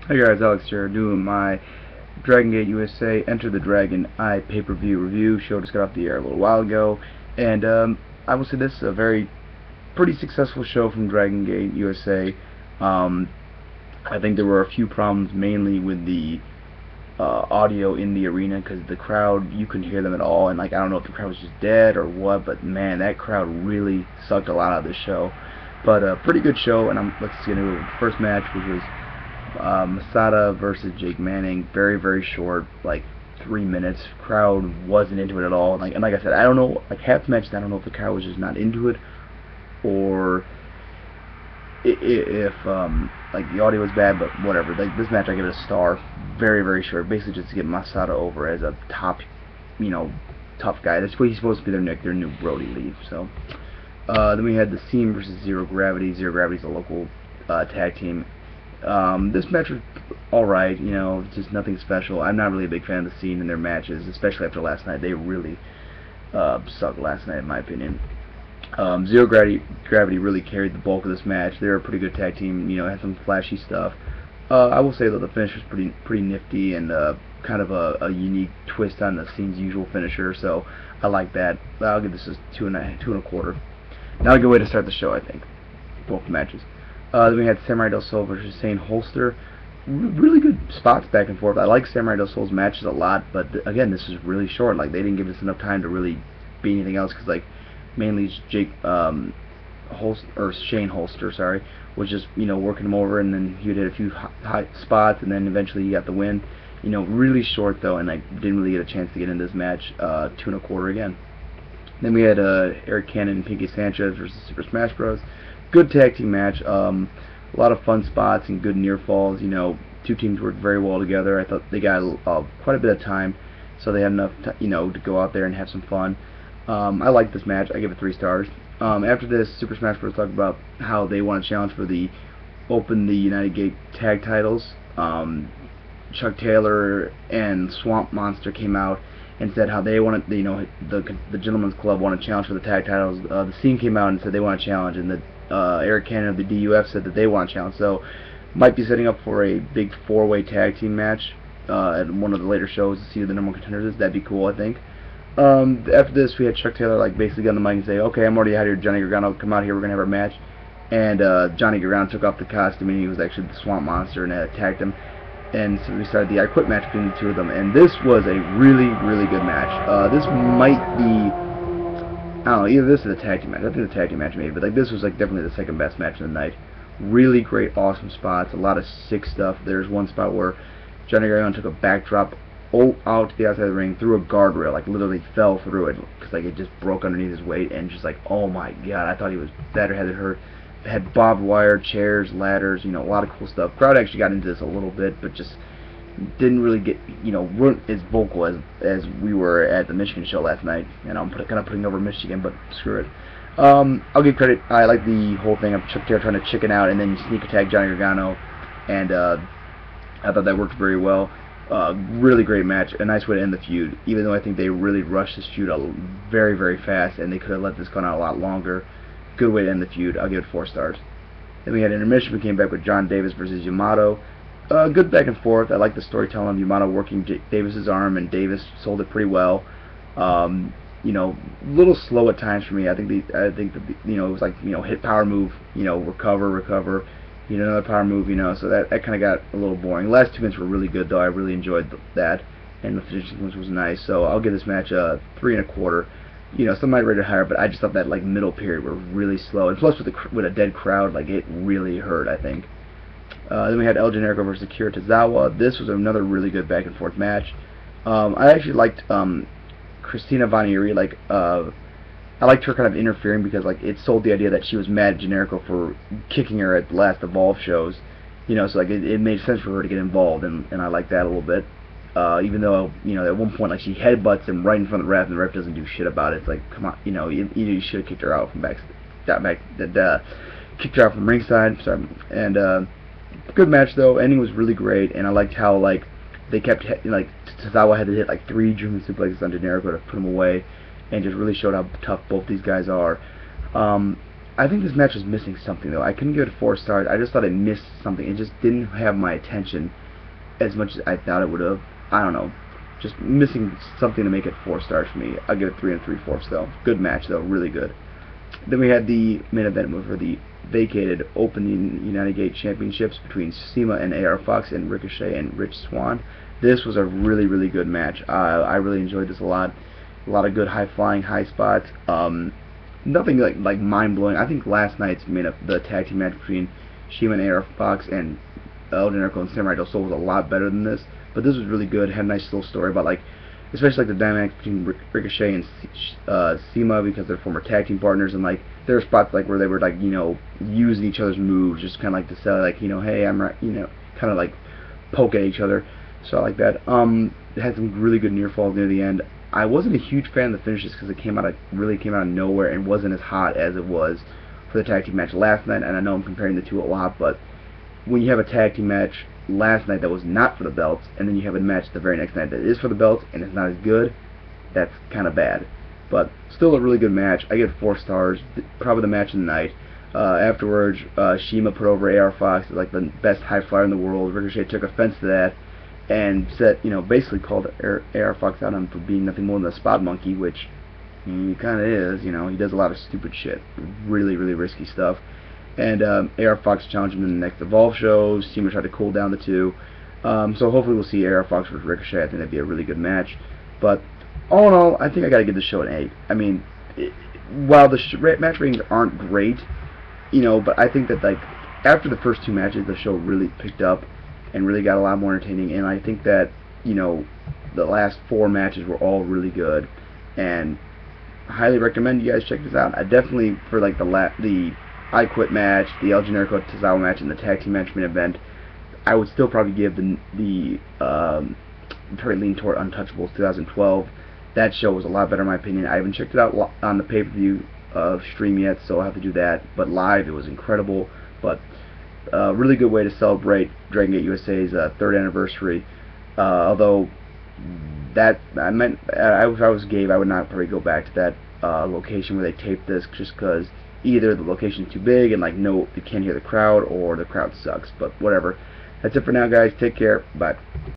Hey guys, Alex here, doing my Dragon Gate USA Enter the Dragon IPPV review. Show just got off the air a little while ago, and I will say this is a pretty successful show from Dragon Gate USA. I think there were a few problems, mainly with the audio in the arena, because the crowd, you couldn't hear them at all, and like I don't know if the crowd was just dead or what, but man, that crowd really sucked a lot out of the show. But a pretty good show, and let's get into the first match, which was Masada versus Jake Manning. Very short, like 3 minutes. Crowd wasn't into it at all. And like I said, I don't know. Like half the match, I don't know if the crowd was just not into it, or if like the audio was bad. But whatever. Like this match, I give it a star. Very short. Basically, just to get Masada over as a top, tough guy. That's what he's supposed to be. Their new Brody lead. So then we had the CIMA versus Zero Gravity. Zero Gravity's a local tag team. This match was alright, just nothing special. I'm not really a big fan of the scene in their matches, especially after last night. They really sucked last night, in my opinion. Zero Gravity really carried the bulk of this match. They're a pretty good tag team, had some flashy stuff. I will say that the finish was pretty nifty and kind of a unique twist on the scene's usual finisher, so I like that. I'll give this a 2.25. Not a good way to start the show, I think. Both matches. Then we had Samuray Del Sol versus Hollister. Really good spots back and forth. I like Samuray Del Sol's matches a lot, but again, this is really short. Like they didn't give us enough time to really be anything else, because like mainly Shane Hollister, sorry, was just working him over, and then he would hit a few high spots, and then eventually he got the win. Really short though, and I didn't really get a chance to get into this match. 2.25 again. Then we had Arik and Pinkie Sanchez versus Super Smash Bros. Good tag team match. A lot of fun spots and good near falls. Two teams worked very well together. I thought they got quite a bit of time, so they had enough to go out there and have some fun. I liked this match. I give it 3 stars. After this, Super Smash Bros. Talked about how they want to challenge for the United Gate tag titles. Chuck Taylor and Swamp Monster came out and said how they wanted, the Gentleman's Club want to challenge for the tag titles. The Scene came out and said they want to challenge, and the Eric Cannon of the DUF said that they want to challenge. So might be setting up for a big 4-way tag team match at one of the later shows to see who the number 1 contenders is. That'd be cool, I think. After this, we had Chuck Taylor basically get on the mic and say, "Okay, I'm already out here. Johnny Gargano, come out here. We're gonna have our match." And Johnny Gargano took off the costume, and he was actually the Swamp Monster, and attacked him. And so we started the I Quit match between the two of them, and this was a really good match. This might be, I don't know, either this is a tag team match. I think the tag team match maybe, but this was definitely the second best match of the night. Really great, awesome spots, a lot of sick stuff. There's one spot where Johnny Gargano took a backdrop out to the outside of the ring through a guardrail, literally fell through it, because it just broke underneath his weight, and just oh my god, I thought he was better, had it hurt. Had barbed wire, chairs, ladders, a lot of cool stuff. Crowd actually got into this a little bit, but just didn't really get, weren't as vocal as we were at the Michigan show last night. And I'm kind of putting over Michigan, but screw it. I'll give credit. I like the whole thing of Chuck Taylor trying to chicken out and then sneak attack Johnny Gargano, and I thought that worked very well. Really great match, a nice way to end the feud, even though I think they really rushed this feud very fast, and they could have let this go on a lot longer. Good way to end the feud. I'll give it 4 stars. Then we had intermission. We came back with Jon Davis versus YAMATO. Good back and forth. I like the storytelling of YAMATO working Davis's arm, and Davis sold it pretty well. Little slow at times for me. I think it was hit power move, recover, another power move, so that kind of got a little boring. The last 2 minutes were really good though. I really enjoyed that, and the finishing sequence was nice. So I'll give this match a 3.25. Some might rate it higher, but I just thought that middle period were really slow, and plus with a dead crowd, it really hurt, I think. Then we had Generico versus Akira Tozawa. This was another really good back and forth match. I actually liked Christina Vanieri. I liked her kind of interfering, because it sold the idea that she was mad at Generico for kicking her at the last Evolve shows. So it made sense for her to get involved, and I liked that a little bit. Even though at one point she headbutts him right in front of the ref, and the ref doesn't do shit about it. It's come on, you should have kicked her out from kicked her out from ringside. Sorry. And good match though. Ending was really great, and I liked how they kept Tozawa had to hit 3 German suplexes on Generico to put him away, and just really showed how tough both these guys are. I think this match was missing something though. I couldn't give it 4 stars. I just thought it missed something. It just didn't have my attention as much as I thought it would have. I don't know. Just missing something to make it 4 stars for me. I'll give it 3 3/4 though. Good match though, really good. Then we had the main event for the vacated Open United Gate Championships between CIMA and AR Fox and Ricochet and Swann. This was a really good match. I really enjoyed this a lot. A lot of good high flying, high spots. Nothing like mind blowing. I think last night's the tag team match between CIMA and AR Fox and Generico and Samuray was a lot better than this. But this was really good. Had a nice little story about especially the dynamics between Ricochet and CIMA because they're former tag team partners, and there were spots where they were using each other's moves, just kind of to sell hey, I'm right, kind of poke at each other. So I like that. It had some really good near falls near the end. I wasn't a huge fan of the finishes because it really came out of nowhere and wasn't as hot as it was for the tag team match last night. And I know I'm comparing the two a lot, but when you have a tag team match last night that was not for the belts, and then you have a match the very next night that is for the belts and it's not as good, that's kind of bad. But still a really good match. I give 4 stars. Probably the match of the night. Afterwards, CIMA put over AR Fox as the best high flyer in the world. Ricochet took offense to that and said, basically called AR Fox out on him for being nothing more than a spot monkey, which he kind of is. He does a lot of stupid shit, really risky stuff. And AR Fox challenged him in the next Evolve show. CIMA tried to cool down the two. So hopefully we'll see AR Fox versus Ricochet. I think that'd be a really good match. But all in all, I think I gotta give the show an 8. I mean, while the match ratings aren't great, but I think that after the first 2 matches, the show really picked up and really got a lot more entertaining. And I think that the last 4 matches were all really good, and I highly recommend you guys check this out. I definitely for the I Quit match, the El Generico Tozawa match, and the tag team match main event, I would still probably give the probably lean toward Untouchables 2012. That show was a lot better in my opinion. I haven't checked it out on the pay-per-view stream yet, so I'll have to do that. But live, it was incredible. But really good way to celebrate Dragon Gate USA's 3rd anniversary. Although if I was Gabe, I would not probably go back to that location where they taped this, just because either the location is too big and no, you can't hear the crowd, or the crowd sucks. But whatever. That's it for now, guys. Take care. Bye.